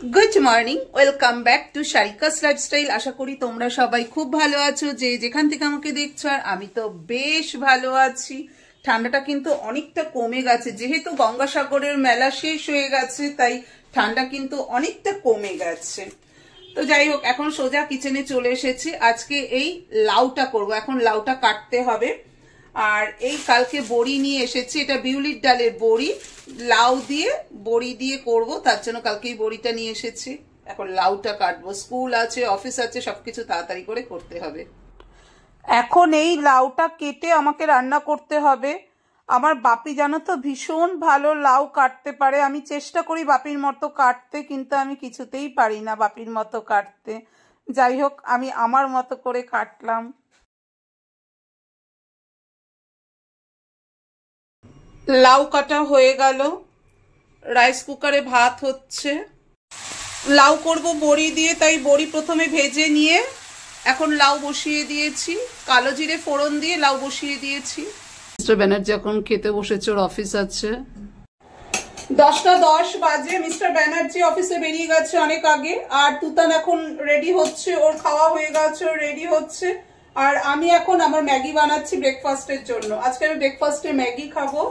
Good morning welcome back to Sharika's lifestyle. आशा करी তোমরা সবাই খুব ভালো আছো। যে যেখান থেকে আমাকে দেখছো, আর আমি তো বেশ ভালো আছি। ঠান্ডাটা কিন্তু অনেকটা কমে গেছে, যেহেতু গঙ্গাসাগরের মেলা শেষ হয়ে গেছে তাই ঠান্ডা কিন্তু অনেকটা কমে গেছে। তো যাই হোক, এখন সোজা কিচেনে চলে এসেছি। আজকে এই লাউটা করব। এখন লাউটা কাটতে হবে। আর এই কালকে বড়ি নিয়ে এসেছি, এটা বিউলির ডালের বড়ি, লাউ দিয়ে বড়ি দিয়ে করব, তার জন্য কালকে এই বড়িটা নিয়ে এসেছি। এখন লাউটা কাটবো, স্কুল আছে, অফিস আছে, সবকিছু তাড়াতাড়ি করে করতে হবে। এখন এই লাউটা কেটে আমাকে রান্না করতে হবে। আমার বাপি জানো তো ভীষণ ভালো লাউ কাটতে পারে। আমি চেষ্টা করি বাপির মতো কাটতে, কিন্তু আমি কিছুতেই পারি না বাপির মতো কাটতে। যাই হোক, আমি আমার মতো করে কাটলাম। লাউ কাটা হয়ে গেল, রাইস কুকারে ভাত হচ্ছে। লাউ করব বড়ি দিয়ে, তাই বড়ি প্রথমে ভেজে নিয়ে এখন লাউ বসিয়ে দিয়েছি। কালো জিরে ফোড়ন দিয়ে লাউ বসিয়ে দিয়েছি। মিস্টার ব্যানার্জি এখন খেতে বসেছে, ওর অফিস আছে। 10:10 বাজে। মিস্টার ব্যানার্জি অফিসে বেরিয়ে গেছে অনেক আগে, আর তুতান এখন রেডি হচ্ছে, ওর খাওয়া হয়ে গেছে, ওর রেডি হচ্ছে। আর আমি এখন আমার ম্যাগি বানাচ্ছি ব্রেকফাস্টের জন্য। আজকে আমি ব্রেকফাস্টে ম্যাগি খাবো।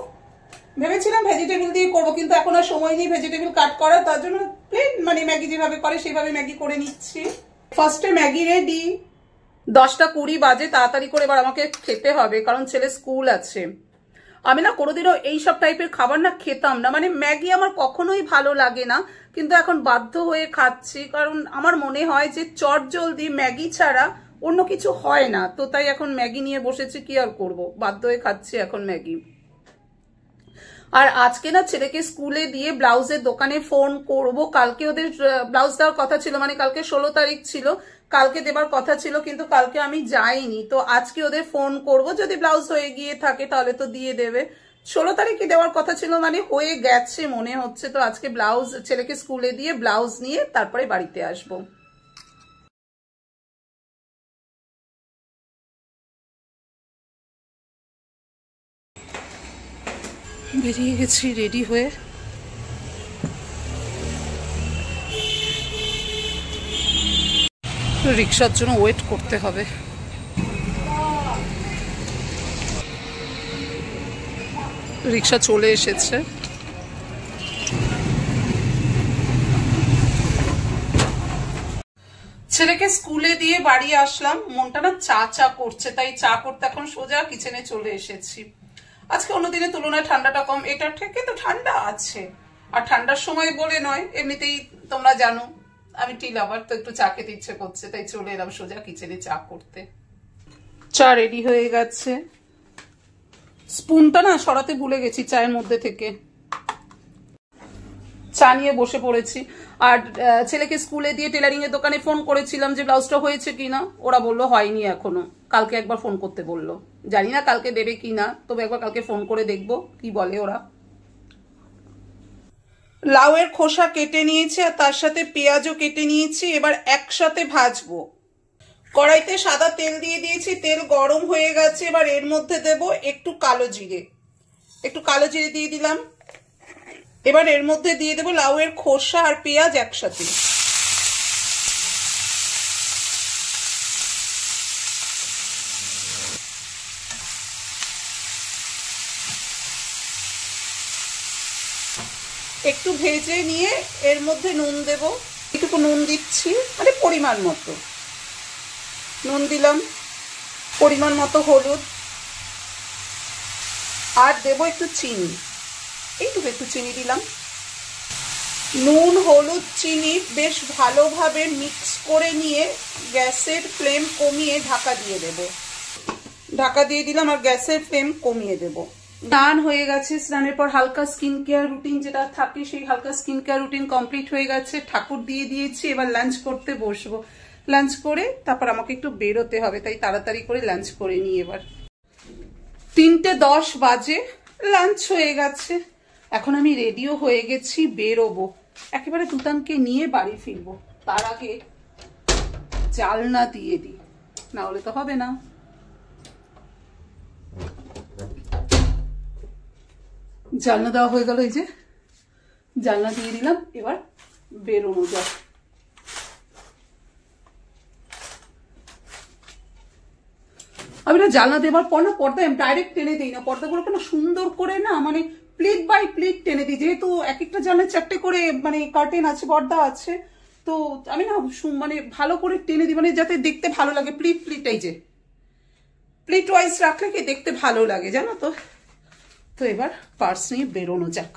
ভেবেছিলাম ভেজিটেবল দিয়ে করবো, কিন্তু এখন আর সময় নেই ভেজিটেবল কাট করার, তার জন্য প্লেন মানে ম্যাগি যেভাবে করে সেভাবে ম্যাগি করে নিচ্ছি। ফার্স্টে ম্যাগি রেডি। 10:20 বাজে, তাড়াতাড়ি করে এবার আমাকে খেতে হবে, কারণ ছেলে স্কুল আছে। আমি না কোনোদিনও এইসব টাইপের খাবার না খেতাম না, মানে ম্যাগি আমার কখনোই ভালো লাগে না, কিন্তু এখন বাধ্য হয়ে খাচ্ছি, কারণ আমার মনে হয় যে চটজলদি ম্যাগি ছাড়া অন্য কিছু হয় না। তো তাই এখন ম্যাগি নিয়ে বসেছি, কি আর করবো, বাধ্য হয়ে খাচ্ছি এখন ম্যাগি। আর আজকে না ছেলেকে স্কুলে দিয়ে ব্লাউজের দোকানে ফোন করব। কালকে ওদের ব্লাউজ দেওয়ার কথা ছিল, মানে কালকে 16 তারিখ ছিল, কালকে দেবার কথা ছিল, কিন্তু কালকে আমি যাইনি। তো আজকে ওদের ফোন করব, যদি ব্লাউজ হয়ে গিয়ে থাকে তাহলে তো দিয়ে দেবে। 16 তারিখে দেওয়ার কথা ছিল, মানে হয়ে গেছে মনে হচ্ছে। তো আজকে ব্লাউজ ছেলেকে স্কুলে দিয়ে ব্লাউজ নিয়ে তারপরে বাড়িতে আসবো। বেরিয়ে গেছি রেডি হয়ে। রিক্সার জন্য ওয়েট করতে হবে। রিক্সা চলে এসেছে। ছেলেকে স্কুলে দিয়ে বাড়ি আসলাম, মনটা না চা চা করছে, তাই চা করতে এখন সোজা কিচেনে চলে এসেছি। আজকে অন্যদিনের তুলনায় ঠান্ডাটা কম, এটা থেকে তো ঠান্ডা আছে। আর ঠান্ডার সময় বলে নয়, এমনিতেই তোমরা জানো আমি টি লাভার, তো একটু চা খেতে ইচ্ছে করছে, তাই চলে এলাম সোজা কিচেনে চা করতে। চা রেডি হয়ে গেছে। স্পুনটা না সরাতে ভুলে গেছি চায়ের মধ্যে থেকে। চা নিয়ে বসে পড়েছি। আর ছেলেকে স্কুলে দিয়ে টেলারিং এর দোকানে ফোন করেছিলাম যে ব্লাউজটা হয়েছে কিনা, ওরা বললো হয়নি এখনো, কালকে একবার ফোন করতে বললো। জানি না কালকে দেবে কিনা, তবে একবার কালকে ফোন করে দেখবো কি বলে ওরা। লাউয়ের খোসা কেটে নিয়েছি, আর তার সাথে পেঁয়াজও কেটে নিয়েছি। এবার একসাথে ভাজবো। কড়াইতে সাদা তেল দিয়ে দিয়েছি, তেল গরম হয়ে গেছে। এবার এর মধ্যে দেব একটু কালো জিরে, দিয়ে দিলাম। এবার এর মধ্যে দিয়ে দেবো লাউয়ের খোসা আর পেঁয়াজ একসাথে। একটু ভেজে নিয়ে এর মধ্যে নুন দেব, একটু নুন দিচ্ছি, মানে পরিমাণ মতো নুন দিলাম, পরিমাণ মতো হলুদ, আর দেব একটু চিনি, এইটুকু একটু চিনি দিলাম। নুন হলুদ চিনি বেশ ভালোভাবে মিক্স করে নিয়ে গ্যাসের ফ্লেম কমিয়ে ঢাকা দিয়ে দেব। ঢাকা দিয়ে দিলাম আর গ্যাসের ফ্লেম কমিয়ে দেব। স্নান হয়ে গেছে, স্নানের পর হালকা স্কিন কেয়ার রুটিন যেটা থাকে, সেই হালকা স্কিন কেয়ার রুটিন কমপ্লিট হয়ে গেছে। ঠাকুর দিয়ে দিয়েছি, এবার লাঞ্চ করতে বসবো। লাঞ্চ করে তারপর আমাকে একটু বেরোতে হবে, তাই তাড়াতাড়ি করে লাঞ্চ করে নিই। এবার 3:10 বাজে, লাঞ্চ হয়ে গেছে। এখন আমি রেডিও হয়ে গেছি, বেরোবো, একেবারে তুতানকে নিয়ে বাড়ি ফিরবো। তার আগে জালনা দিয়ে দিই, না হলে তো হবে না। জানলা দেওয়া হয়ে গেল, এই যে জানলা দিয়ে দিলাম। এবার বেরোনো যাক। আমি না জানলা দেওয়ার পর না পর্দায় ডাইরেক্ট টেনে দিই না, পর্দাগুলোকে না সুন্দর করে না মানে প্লিট বাই প্লিট টেনে দিই, যেহেতু এক একটা জানলায় 4টে করে মানে কার্টেন আছে, পর্দা আছে, তো আমি না মানে ভালো করে টেনে দিই, মানে যাতে দেখতে ভালো লাগে। প্লিট প্লিট এই যে প্লিট ওয়াইজ রাখলে কি দেখতে ভালো লাগে জানো তো। তো এবার পার্স নিয়ে বেরোনো যাক।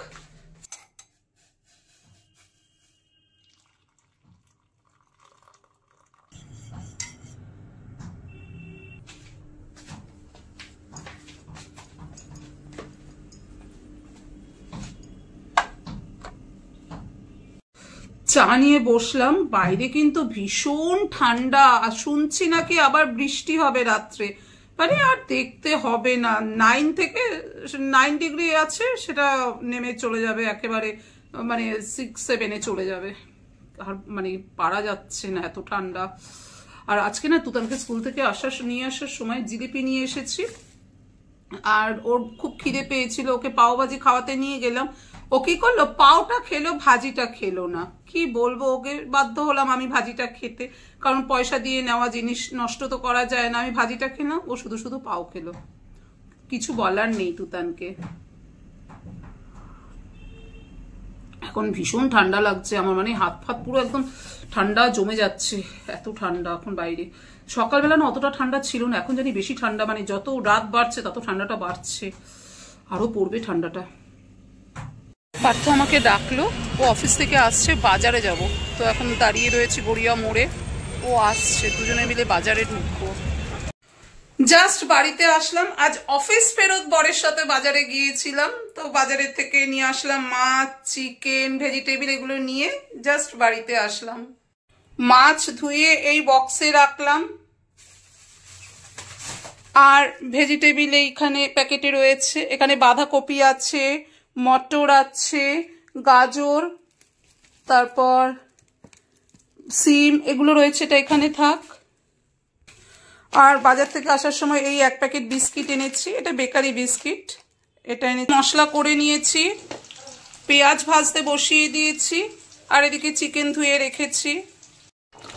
চা নিয়ে বসলাম, বাইরে কিন্তু ভীষণ ঠান্ডা, আর শুনছি নাকি আবার বৃষ্টি হবে রাত্রে, মানে আর দেখতে হবে না। 9 থেকে 9 ডিগ্রি আছে, সেটা নেমে চলে যাবে একেবারে, মানে 6-7-এ চলে যাবে, আর মানে পারা যাচ্ছে না এত ঠান্ডা। আর আজকে না তুতানকে স্কুল থেকে নিয়ে আসার সময় জিলিপি নিয়ে এসেছি, আর ওর খুব খিদে পেয়েছিল, ওকে পাও ভাজি খাওয়াতে নিয়ে গেলাম। ও কি করলো, পাওটা খেলো, ভাজিটা খেলো না। কি বলবো, ওকে বাধ্য হলাম আমি ভাজিটা খেতে, কারণ পয়সা দিয়ে নেওয়া জিনিস নষ্ট তো করা যায় না। আমি ভাজিটা খেলাম, ও শুধু শুধু পাও খেলো। কিছু বলার নেই তুতানকে। এখন ভীষণ ঠান্ডা লাগছে আমার, মানে হাত ফাত পুরো একদম ঠান্ডা জমে যাচ্ছে, এত ঠান্ডা এখন বাইরে। সকালবেলা না অতটা ঠান্ডা ছিল না, এখন জানি বেশি ঠান্ডা, মানে যত রাত বাড়ছে তত ঠান্ডাটা বাড়ছে, আরো পড়বে ঠান্ডাটা। পার্থ আমাকে ডাকলো, ও অফিস থেকে আসছে, বাজারে যাব। তো এখন দাঁড়িয়ে রয়েছে গড়িয়া মোড়ে, ও আসছে, দুজনে মিলে বাজারে ঢুকবো। জাস্ট বাড়িতে আসলাম, আজ অফিস ফেরত বরের সাথে বাজারে গিয়েছিলাম, তো বাজারের থেকে নিয়ে আসলাম মাছ, চিকেন, ভেজিটেবিল, এগুলো নিয়ে জাস্ট বাড়িতে আসলাম। মাছ ধুয়ে এই বক্সে রাখলাম, আর ভেজিটেবিল এইখানে প্যাকেটে রয়েছে। এখানে বাঁধাকপি আছে, মটর আছে, গাজর, তারপর সিম, এগুলো রয়েছে, এটা এখানে থাক। আর বাজার থেকে আসার সময় এই 1 প্যাকেট বিস্কিট এনেছি, এটা বেকারি বিস্কিট, এটা এনে মশলা করে নিয়েছি, পেঁয়াজ ভাজতে বসিয়ে দিয়েছি, আর এদিকে চিকেন ধুয়ে রেখেছি।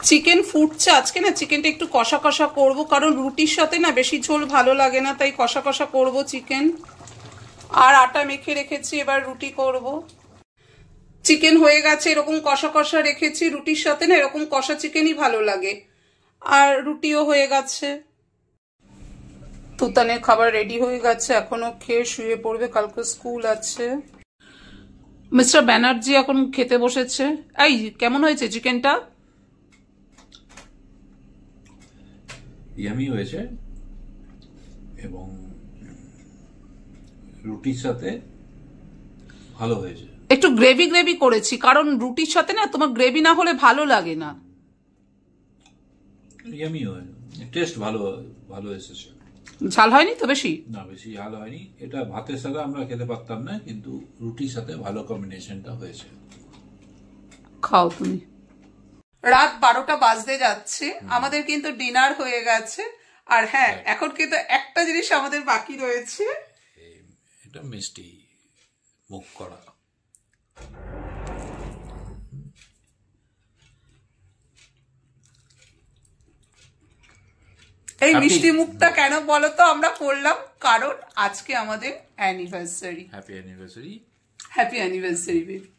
চিকেন ফুটছে, আজকে না চিকেনটা একটু কষা কষা করবো, কারণ রুটির সাথে না বেশি ঝোল ভালো লাগে না, তাই কষা কষা করবো চিকেন। আর আটা মেখে রেখেছি, এবার রুটি করব। চিকেন হয়ে গেছে, এরকম কষা কষা রেখেছি, রুটির সাথে না এরকম কষা চিকেনই ভালো লাগে। আর রুটিও হয়ে গেছে। তুতানের খাবার রেডি হয়ে গেছে, এখনো খেয়ে শুয়ে পড়বে, কালকে স্কুল আছে। মিস্টার ব্যানার্জি এখন খেতে বসেছে। এই কেমন হয়েছে চিকেনটা? ইয়ামি হয়েছে, এবং রুটির সাথে ভালো হয়েছে। একটু গ্রেভি গ্রেভি করেছি, কারণ রুটির সাথে না তোমার গ্রেভি না হলে ভালো লাগে না। ইয়ামি হয়েছে, টেস্ট ভালো ভালো এসেছে। ঝাল হয়নি তো বেশি? না, বেশি ঝাল হয়নি। এটা ভাতের সাথে আমরা খেতে পারতাম না, কিন্তু রুটির সাথে ভালো কম্বিনেশনটা হয়েছে। খাও তুমি। রাত 12টা বাজতে যাচ্ছে, আমাদের কিন্তু ডিনার হয়ে গেছে। আর হ্যাঁ, এখন কিন্তু একটা জিনিস আমাদের বাকি রয়েছে, এটা মিষ্টি মুখ করা। এই মিষ্টি মুখটা কেন বলো তো আমরা করলাম, কারণ আজকে আমাদের anniversary. Happy anniversary. Happy anniversary baby.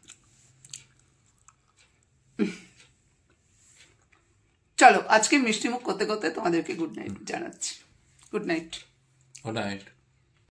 চলো আজকে মিষ্টি মুখ করতে করতে তোমাদেরকে গুড নাইট জানাচ্ছি। Good night. Good night.